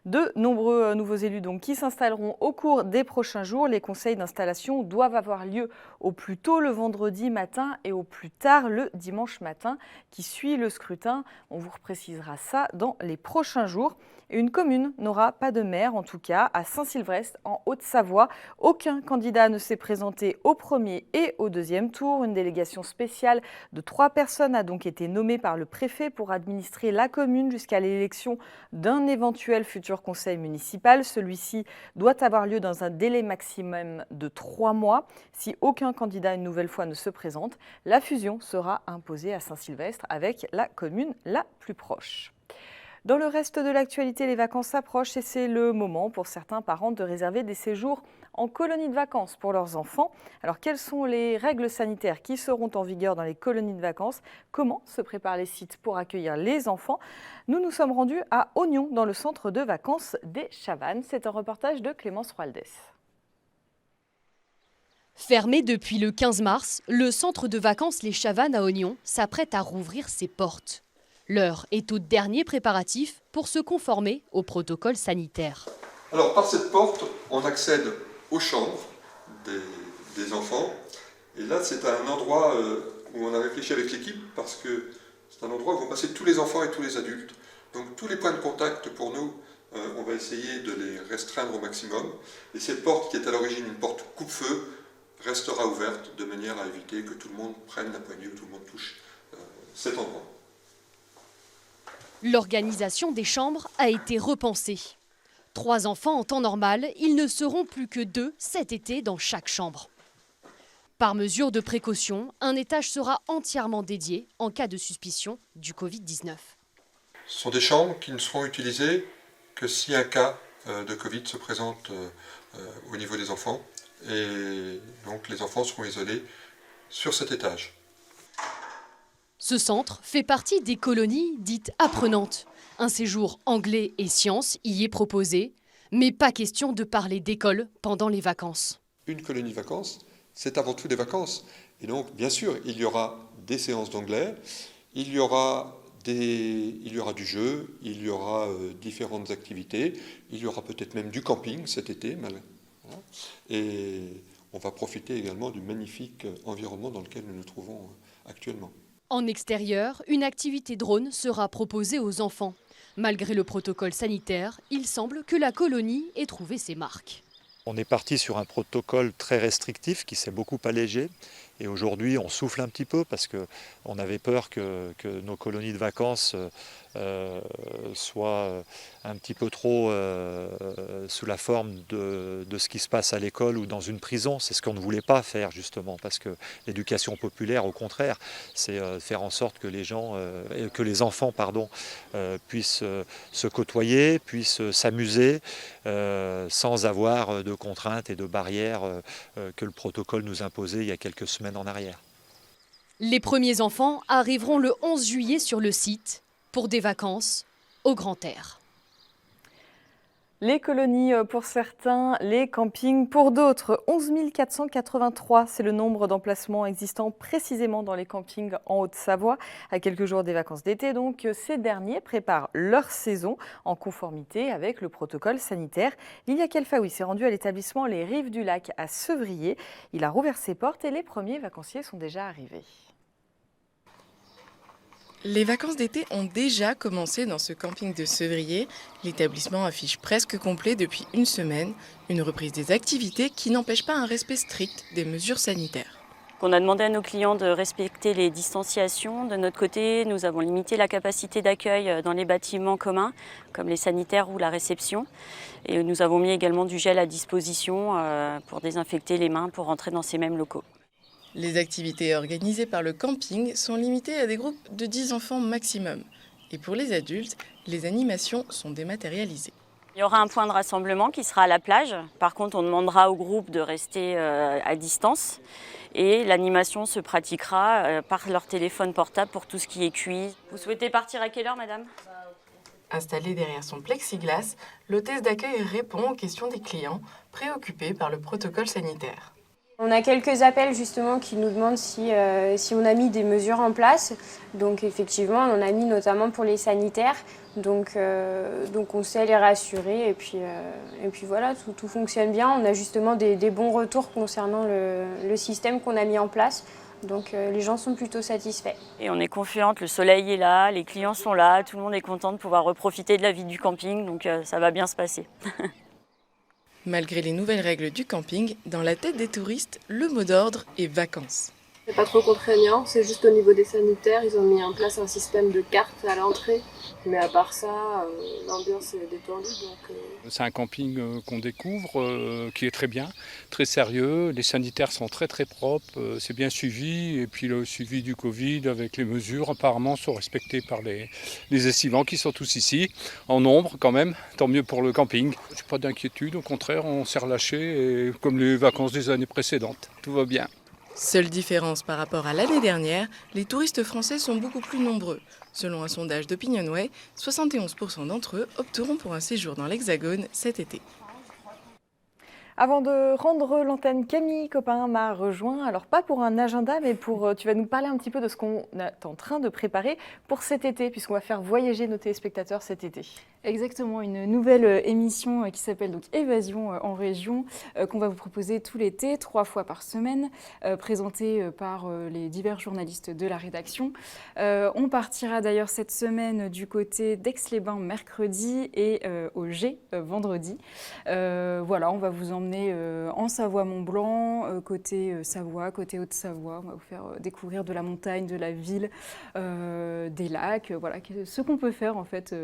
Speaker 1: De nombreux nouveaux élus qui s'installeront au cours des prochains jours. Les conseils d'installation doivent avoir lieu au plus tôt le vendredi matin et au plus tard le dimanche matin qui suit le scrutin. On vous reprécisera ça dans les prochains jours. Et une commune n'aura pas de maire, en tout cas à Saint-Sylvestre en Haute-Savoie. Aucun candidat ne s'est présenté au premier et au deuxième tour. Une délégation spéciale de 3 personnes a donc été nommée par le préfet pour administrer la commune jusqu'à l'élection d'un éventuel futur conseil municipal. Celui-ci doit avoir lieu dans un délai maximum de 3 mois. Si aucun candidat une nouvelle fois ne se présente, la fusion sera imposée à Saint-Sylvestre avec la commune la plus proche. Dans le reste de l'actualité, les vacances s'approchent et c'est le moment pour certains parents de réserver des séjours en colonie de vacances pour leurs enfants. Alors, quelles sont les règles sanitaires qui seront en vigueur dans les colonies de vacances? Comment se préparent les sites pour accueillir les enfants? Nous nous sommes rendus à Ognon, dans le centre de vacances des Chavannes. C'est un reportage de Clémence Roaldès.
Speaker 6: Fermé depuis le 15 mars, le centre de vacances Les Chavannes à Ognon s'apprête à rouvrir ses portes. L'heure est aux derniers préparatifs pour se conformer au protocole sanitaire.
Speaker 7: Alors par cette porte, on accède aux chambres des enfants. Et là, c'est un endroit où on a réfléchi avec l'équipe parce que c'est un endroit où vont passer tous les enfants et tous les adultes. Donc tous les points de contact pour nous, on va essayer de les restreindre au maximum. Et cette porte qui est à l'origine une porte coupe-feu, restera ouverte de manière à éviter que tout le monde prenne la poignée ou tout le monde touche cet endroit.
Speaker 6: L'organisation des chambres a été repensée. 3 enfants en temps normal, ils ne seront plus que 2 cet été dans chaque chambre. Par mesure de précaution, un étage sera entièrement dédié en cas de suspicion du Covid-19.
Speaker 7: Ce sont des chambres qui ne seront utilisées que si un cas de Covid se présente au niveau des enfants. Et donc les enfants seront isolés sur cet étage.
Speaker 6: Ce centre fait partie des colonies dites apprenantes. Un séjour anglais et sciences y est proposé, mais pas question de parler d'école pendant les vacances.
Speaker 7: Une colonie vacances, c'est avant tout des vacances. Et donc, bien sûr, il y aura des séances d'anglais, il y aura du jeu, il y aura différentes activités, il y aura peut-être même du camping cet été. Et on va profiter également du magnifique environnement dans lequel nous nous trouvons actuellement.
Speaker 6: En extérieur, une activité drone sera proposée aux enfants. Malgré le protocole sanitaire, il semble que la colonie ait trouvé ses marques.
Speaker 2: On est parti sur un protocole très restrictif qui s'est beaucoup allégé. Et aujourd'hui, on souffle un petit peu parce qu'on avait peur que nos colonies de vacances soient un petit peu trop sous la forme de ce qui se passe à l'école ou dans une prison. C'est ce qu'on ne voulait pas faire justement, parce que l'éducation populaire, au contraire, c'est faire en sorte que les enfants puissent se côtoyer, puissent s'amuser sans avoir de contraintes et de barrières que le protocole nous imposait il y a quelques semaines en arrière.
Speaker 6: Les premiers enfants arriveront le 11 juillet sur le site pour des vacances au grand air.
Speaker 1: Les colonies pour certains, les campings pour d'autres. 11 483, c'est le nombre d'emplacements existants précisément dans les campings en Haute-Savoie. À quelques jours des vacances d'été, donc, ces derniers préparent leur saison en conformité avec le protocole sanitaire. Lilia Kelfaoui s'est rendue à l'établissement Les Rives du Lac à Sevrier. Il a rouvert ses portes et les premiers vacanciers sont déjà arrivés.
Speaker 3: Les vacances d'été ont déjà commencé dans ce camping de Sevrier. L'établissement affiche presque complet depuis une semaine. Une reprise des activités qui n'empêche pas un respect strict des mesures sanitaires.
Speaker 8: On a demandé à nos clients de respecter les distanciations. De notre côté, nous avons limité la capacité d'accueil dans les bâtiments communs, comme les sanitaires ou la réception. Et nous avons mis également du gel à disposition pour désinfecter les mains pour rentrer dans ces mêmes locaux.
Speaker 3: Les activités organisées par le camping sont limitées à des groupes de 10 enfants maximum. Et pour les adultes, les animations sont dématérialisées.
Speaker 8: Il y aura un point de rassemblement qui sera à la plage. Par contre, on demandera au groupe de rester à distance. Et l'animation se pratiquera par leur téléphone portable pour tout ce qui est cuit. Vous souhaitez partir à quelle heure, madame ?
Speaker 3: Installée derrière son plexiglas, l'hôtesse d'accueil répond aux questions des clients, préoccupés par le protocole sanitaire.
Speaker 24: On a quelques appels justement qui nous demandent si on a mis des mesures en place. Donc effectivement, on en a mis notamment pour les sanitaires. Donc on sait les rassurer et puis voilà, tout fonctionne bien. On a justement des bons retours concernant le système qu'on a mis en place. Donc les gens sont plutôt satisfaits.
Speaker 8: Et on est confiante, le soleil est là, les clients sont là, tout le monde est content de pouvoir reprofiter de la vie du camping, donc ça va bien se passer.
Speaker 3: Malgré les nouvelles règles du camping, dans la tête des touristes, le mot d'ordre est vacances.
Speaker 25: C'est pas trop contraignant, c'est juste au niveau des sanitaires, ils ont mis en place un système de cartes à l'entrée. Mais à part ça, l'ambiance est détendue.
Speaker 26: C'est un camping qu'on découvre, qui est très bien, très sérieux. Les sanitaires sont très très propres, c'est bien suivi. Et puis le suivi du Covid avec les mesures apparemment sont respectées par les estivants qui sont tous ici, en nombre quand même, tant mieux pour le camping. Je n'ai pas d'inquiétude, au contraire, on s'est relâché, et comme les vacances des années précédentes, tout va bien.
Speaker 3: Seule différence par rapport à l'année dernière, les touristes français sont beaucoup plus nombreux. Selon un sondage d'Opinionway, 71% d'entre eux opteront pour un séjour dans l'Hexagone cet été.
Speaker 1: Avant de rendre l'antenne, Camille Copin m'a rejoint, alors pas pour un agenda, mais tu vas nous parler un petit peu de ce qu'on est en train de préparer pour cet été, puisqu'on va faire voyager nos téléspectateurs cet été.
Speaker 27: Exactement, une nouvelle émission qui s'appelle donc Évasion en région, qu'on va vous proposer tout l'été, 3 fois par semaine, présentée par les divers journalistes de la rédaction. On partira d'ailleurs cette semaine du côté d'Aix-les-Bains mercredi et au G vendredi. Voilà, on va vous emmener emmener en Savoie-Mont-Blanc, côté Savoie, côté Haute-Savoie. On va vous faire découvrir de la montagne, de la ville, des lacs, voilà, ce qu'on peut faire en fait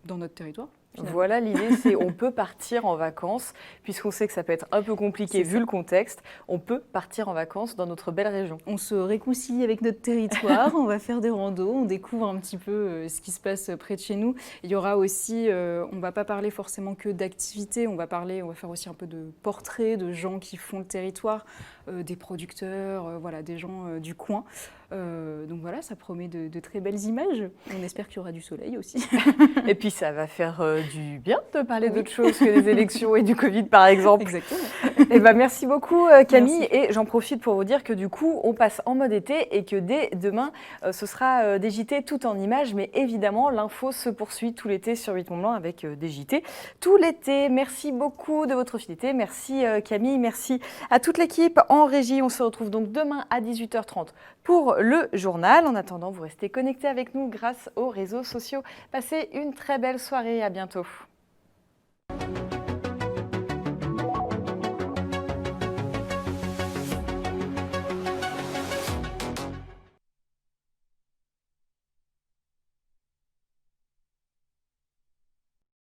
Speaker 27: dans notre territoire. Finalement.
Speaker 1: Voilà, l'idée c'est on peut partir en vacances, puisqu'on sait que ça peut être un peu compliqué vu le contexte, on peut partir en vacances dans notre belle région.
Speaker 27: On se réconcilie avec notre territoire, on va faire des randos, on découvre un petit peu ce qui se passe près de chez nous. Il y aura aussi, on ne va pas parler forcément que d'activités, on va faire aussi un peu de portraits de gens qui font le territoire, des producteurs, voilà, des gens du coin. Donc voilà, ça promet de très belles images. On espère qu'il y aura du soleil aussi.
Speaker 1: Et puis ça va faire du bien de parler d'autre chose que des élections et du Covid par exemple.
Speaker 27: Exactement.
Speaker 1: Et merci beaucoup Camille.
Speaker 27: Merci.
Speaker 1: Et j'en profite pour vous dire que du coup on passe en mode été et que dès demain ce sera des JT tout en images. Mais évidemment l'info se poursuit tout l'été sur 8 Mont Blanc avec des JT tout l'été. Merci beaucoup de votre fidélité. Merci Camille, merci à toute l'équipe en régie. On se retrouve donc demain à 18h30 pour le journal. En attendant, vous restez connectés avec nous grâce aux réseaux sociaux. Passez une très belle soirée, à bientôt.